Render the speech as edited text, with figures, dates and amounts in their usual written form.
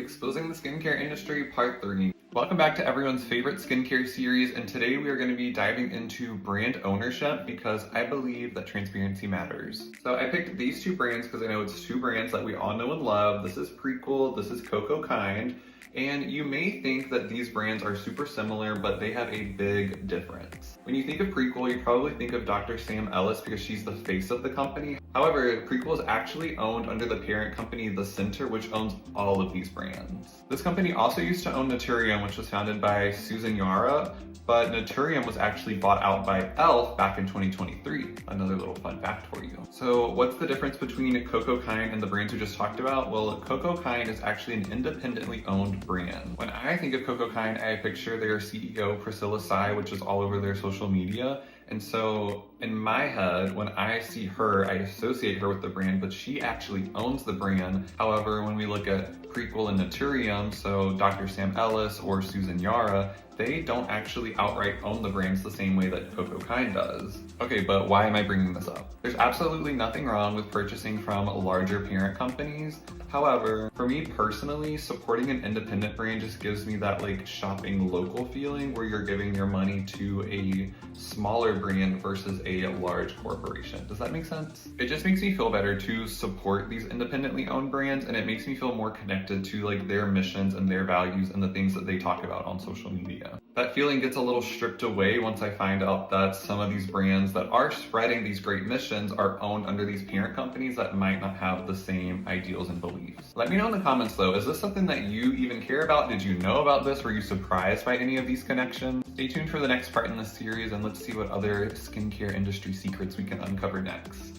Exposing the Skincare Industry Part 3. Welcome back to everyone's favorite skincare series, and today we are going to be diving into brand ownership because I believe that transparency matters. So I picked these two brands because I know it's two brands that we all know and love. This is Prequel, this is Cocokind, and you may think that these brands are super similar, but they have a big difference. When you think of Prequel, you probably think of Dr. Sam Ellis because she's the face of the company. However, Prequel is actually owned under the parent company, The Center, which owns all of these brands. This company also used to own Naturium, which was founded by Susan Yara, but Naturium was actually bought out by e.l.f. back in 2023. Another little fun fact for you. So what's the difference between Cocokind and the brands we just talked about? Well, Cocokind is actually an independently owned brand. When I think of Cocokind, I picture their CEO, Priscilla Tsai, which is all over their social media. And so in my head, when I see her, I associate her with the brand, but she actually owns the brand. However, when we look at Prequel and Naturium, so Dr. Sam Ellis or Susan Yara, they don't actually outright own the brands the same way that Cocokind does. Okay, but why am I bringing this up? There's absolutely nothing wrong with purchasing from larger parent companies. However, for me personally, supporting an independent brand just gives me that like shopping local feeling where you're giving your money to a smaller brand versus a large corporation. Does that make sense? It just makes me feel better to support these independently owned brands, and it makes me feel more connected to like their missions and their values and the things that they talk about on social media. That feeling gets a little stripped away once I find out that some of these brands that are spreading these great missions are owned under these parent companies that might not have the same ideals and beliefs. Let me know in the comments though, is this something that you even care about? Did you know about this? Were you surprised by any of these connections? Stay tuned for the next part in this series and let's see what other skincare industry secrets we can uncover next.